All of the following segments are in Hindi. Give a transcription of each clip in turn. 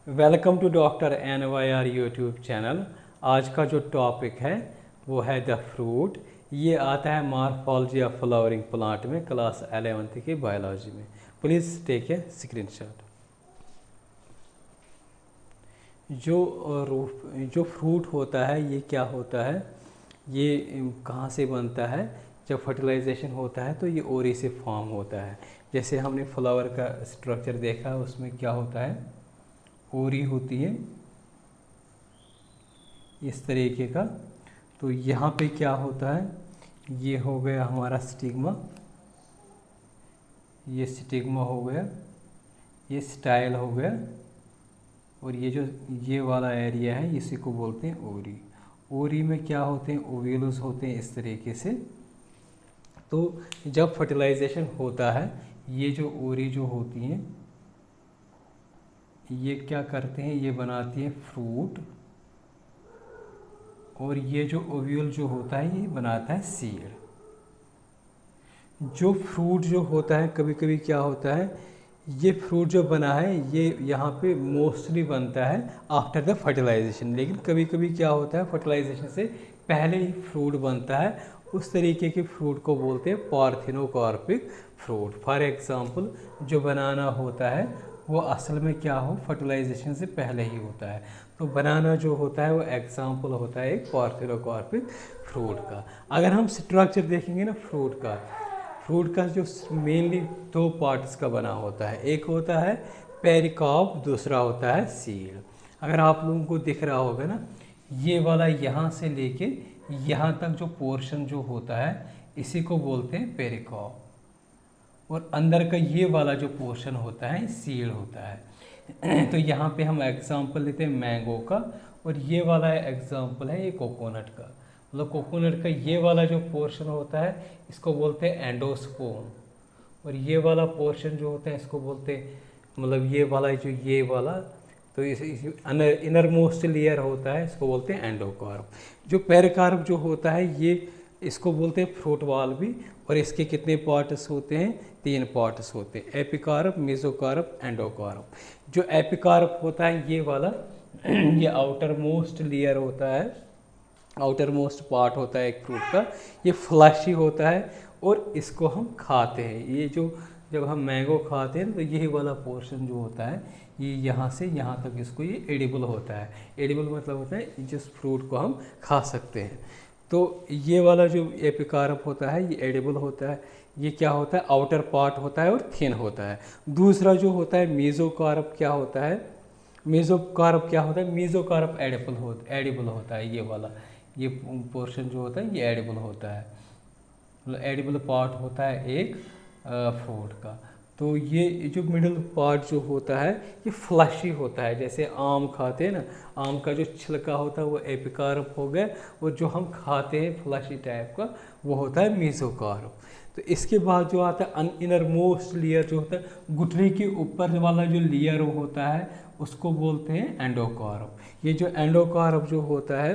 Welcome to doctor NYR YouTube channel. आज का जो टॉपिक है वो है द फ्रूट। ये आता है मॉर्फोलॉजी ऑफ फ्लावरिंग प्लांट में क्लास 11th की बायोलॉजी में। Please take a screenshot. जो फ्रूट होता है ये क्या होता है, ये कहाँ से बनता है? जब फर्टिलाइजेशन होता है तो ये ओरी से फॉर्म होता है। जैसे हमने फ्लावर का स्ट्रक्चर देखा, उसमें क्या होता है, ओरी होती है इस तरीके का। तो यहाँ पे क्या होता है, ये हो गया हमारा स्टिग्मा, ये स्टिग्मा हो गया, ये स्टाइल हो गया, और ये जो ये वाला एरिया है इसी को बोलते हैं ओरी। ओरी में क्या होते हैं, ओव्यूल्स होते हैं इस तरीके से। तो जब फर्टिलाइजेशन होता है, ये जो ओरी जो होती हैं ये क्या करते हैं, ये बनाती हैं फ्रूट, और ये जो ओव्यूल जो होता है ये बनाता है सीड। जो फ्रूट जो होता है, कभी कभी क्या होता है, ये फ्रूट जो बना है ये यहाँ पे मोस्टली बनता है आफ्टर द फर्टिलाइजेशन। लेकिन कभी कभी क्या होता है, फर्टिलाइजेशन से पहले ही फ्रूट बनता है। उस तरीके के फ्रूट को बोलते हैं पार्थिनोकार्पिक फ्रूट। फॉर एग्जांपल जो बनाना होता है वो असल में क्या हो, फर्टिलाइजेशन से पहले ही होता है। तो बनाना जो होता है वो एग्जांपल होता है एक पार्थिनोकार्पिक फ्रूट का। अगर हम स्ट्रक्चर देखेंगे ना फ्रूट का जो मेनली दो पार्ट्स का बना होता है, एक होता है पेरिकार्प, दूसरा होता है सीड। अगर आप लोगों को दिख रहा होगा ना, ये वाला यहाँ से लेके यहाँ तक जो पोर्शन जो होता है इसी को बोलते हैं पेरिकार्प, और अंदर का ये वाला जो पोर्शन होता है सीड होता है। तो यहाँ पे हम एग्जांपल लेते हैं मैंगो का, और ये वाला एग्जांपल है ये कोकोनट का। मतलब कोकोनट का ये वाला जो पोर्शन होता है इसको बोलते हैं एंडोस्पोम, और ये वाला पोर्शन जो होता है इसको बोलते हैं, मतलब ये वाला जो ये वाला, तो इस इनर मोस्ट लेयर होता है इसको बोलते हैं एंडोकार्प। जो पेरिकार्प जो होता है ये इसको बोलते हैं फ्रूट वाल भी, और इसके कितने पार्ट्स होते हैं, 3 पार्ट्स होते हैं, एपिकार्प, मेसोकार्प, एंडोकार्प। जो एपिकार्प होता है ये वाला ये आउटर मोस्ट लेयर होता है, आउटर मोस्ट पार्ट होता है एक फ्रूट का। ये फ्लैशी होता है और इसको हम खाते हैं। ये जो जब हम मैंगो खाते हैं तो यही वाला पोर्शन जो होता है ये यहाँ से यहाँ तक इसको ये एडिबल होता है। एडिबल मतलब होता है जिस फ्रूट को हम खा सकते हैं। तो ये वाला जो एपिकार्प होता है ये एडिबल होता है। ये क्या होता है, आउटर पार्ट होता है और थिन होता है। दूसरा जो होता है मेसोकार्प, क्या होता है, मेसोकार्प क्या होता है, मेसोकार्प एडिबल होता है। ये वाला ये पोर्शन जो होता है ये एडिबल होता है, मतलब एडिबल पार्ट होता है एक फ्रूट का। तो ये जो मिडिल पार्ट जो होता है ये फ्लैशी होता है। जैसे आम खाते हैं ना, आम का जो छिलका होता है वो एपिकार्प हो गया, और जो हम खाते हैं फ्लैशी टाइप का वो होता है मेसोकार्प। तो इसके बाद जो आता है इनर मोस्ट लेयर जो होता है, गुठली के ऊपर वाला जो लेयर होता है उसको बोलते हैं एंडोकार्प। ये जो एंडोकार्प जो होता है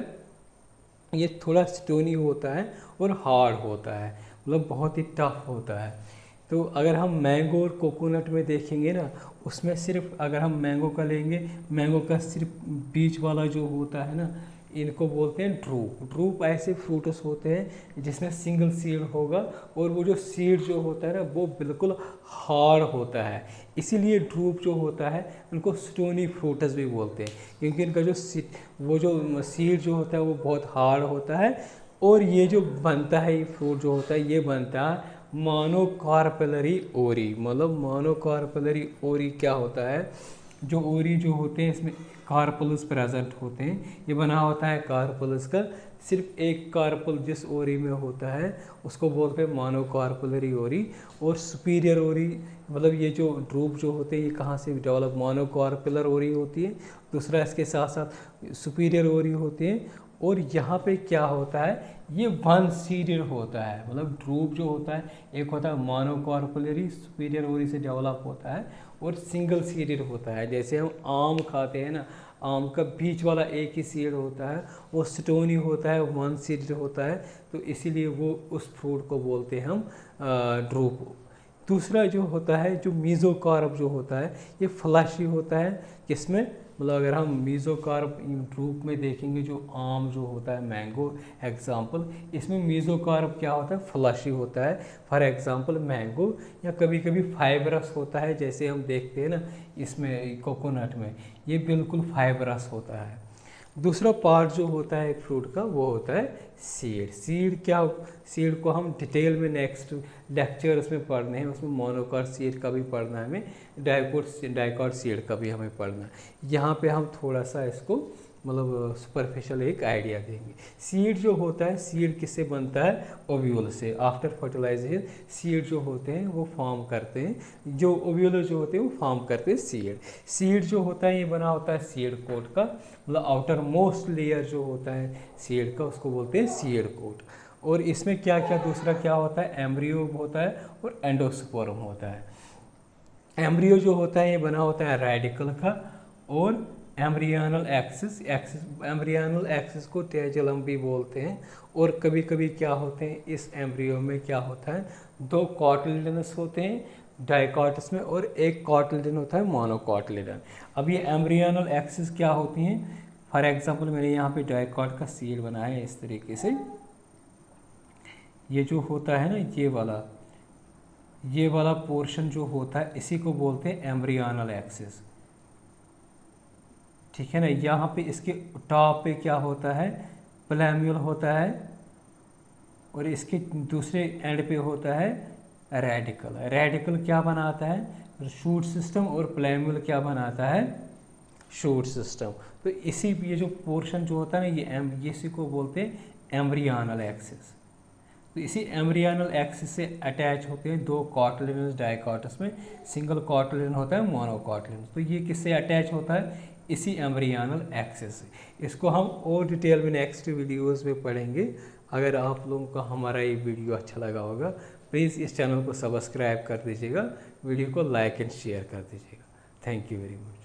ये थोड़ा स्टोनी होता है और हार्ड होता है, मतलब बहुत ही टफ होता है। तो अगर हम मैंगो और कोकोनट में देखेंगे ना, उसमें सिर्फ अगर हम मैंगो का लेंगे, मैंगो का सिर्फ बीच वाला जो होता है ना इनको बोलते हैं ड्रूप। ड्रूप ऐसे फ्रूट्स होते हैं जिसमें सिंगल सीड होगा, और वो जो सीड जो होता है ना वो बिल्कुल हार्ड होता है। इसीलिए ड्रूप जो होता है उनको स्टोनी फ्रूट्स भी बोलते हैं, क्योंकि इनका जो वो जो सीड जो होता है वो बहुत हार्ड होता है। और ये जो बनता है ये फ्रूट जो होता है ये बनता है मोनोकार्पेलरी ओरी। मतलब मोनोकार्पेलरी ओरी क्या होता है, जो ओरी जो होते हैं इसमें कार्पल्स प्रेजेंट होते हैं। ये बना होता है कार्पल्स का, सिर्फ एक कार्पल जिस ओरी में होता है उसको बोलते हैं मोनोकार्पेलरी ओरी। और सुपीरियर ओरी, मतलब ये जो ड्रूप जो होते हैं ये कहाँ से डेवलप, मोनोकार्पेलर ओरी होती है, दूसरा इसके साथ साथ सुपीरियर ओरी होती है। और यहाँ पे क्या होता है, ये वन सीडेड होता है। मतलब ड्रूप जो होता है एक होता है मोनोकार्पेलरी, सुपीरियर ओरी से डेवलप होता है, और सिंगल सीडेड होता है। जैसे हम आम खाते हैं ना, आम का बीच वाला एक ही सीड होता है, वो स्टोनी होता है, वन सीडेड होता है, तो इसीलिए वो उस फ्रूट को बोलते हैं हम ड्रूप। दूसरा जो होता है, जो मीज़ोकार्प जो होता है, ये फ्लैशी होता है, जिसमें मतलब अगर हम मीज़ोकार्प रूप में देखेंगे, जो आम जो होता है, मैंगो एग्जांपल, इसमें मीज़ोकार्प क्या होता है, फ्लैशी होता है, फॉर एग्जांपल मैंगो। या कभी कभी फाइबरस होता है, जैसे हम देखते हैं ना इसमें कोकोनट में, ये बिल्कुल फाइबरस होता है। दूसरा पार्ट जो होता है एक फ्रूट का, वो होता है सीड। सीड को हम डिटेल में नेक्स्ट लेक्चर्स में पढ़ने हैं, उसमें मोनोकॉट सीड का भी पढ़ना है, हमें डाइकॉट सीड का भी हमें पढ़ना है। यहाँ पे हम थोड़ा सा इसको मतलब सुपरफिशियल एक आइडिया देंगे। सीड जो होता है, सीड किससे बनता है, ओव्यूल से। आफ्टर फर्टिलाइजेशन सीड जो होते हैं वो फॉर्म करते हैं, जो ओव्यूल जो होते हैं वो फॉर्म करते हैं सीड। सीड जो होता है ये बना होता है सीड कोट का, मतलब आउटर मोस्ट लेयर जो होता है सीड का, उसको बोलते हैं सीड कोट। और इसमें क्या क्या दूसरा क्या होता है, एम्ब्रियो होता है और एंडोस्पोरम होता है। एम्ब्रियो जो होता है ये बना होता है रेडिकल का, और एम्ब्रियोनल एक्सिस एम्ब्रियोनल एक्सिस को टेजुलम भी बोलते हैं। और कभी कभी क्या होते हैं, इस एम्ब्रियो में क्या होता है, 2 कॉटिलिडनस होते हैं डाइकॉटस में, और 1 कॉटिलिडन होता है मोनोकॉटिलिडन। अब ये एम्ब्रियोनल एक्सिस क्या होती हैं, फॉर एग्जांपल मैंने यहाँ पे डाइकॉट का सीड बनाया है इस तरीके से। ये जो होता है ना, ये वाला पोर्शन जो होता है, इसी को बोलते हैं एम्ब्रियोनल एक्सिस, ठीक है ना। यहाँ पे इसके टॉप पे क्या होता है, प्लैम्यूल होता है, और इसके दूसरे एंड पे होता है रेडिकल। रेडिकल क्या बनाता है, शूट सिस्टम, और प्लैम्यूल क्या बनाता है, शूट सिस्टम। तो इसी ये जो पोर्शन जो होता है ना, ये इसी को बोलते हैं एम्ब्रियोनल एक्सिस। तो इसी एम्ब्रियोनल एक्सिस से अटैच होते हैं 2 कॉटिलिडन्स डाइकॉटस में, सिंगल कॉटिलिडन होता है मोनोकॉटिलिडन। तो ये किससे अटैच होता है, इसी एम्ब्रियोनल एक्सिस से। इसको हम और डिटेल में नेक्स्ट वीडियोस में पढ़ेंगे। अगर आप लोगों को हमारा ये वीडियो अच्छा लगा होगा, प्लीज़ इस चैनल को सब्सक्राइब कर दीजिएगा, वीडियो को लाइक एंड शेयर कर दीजिएगा। Thank you very much.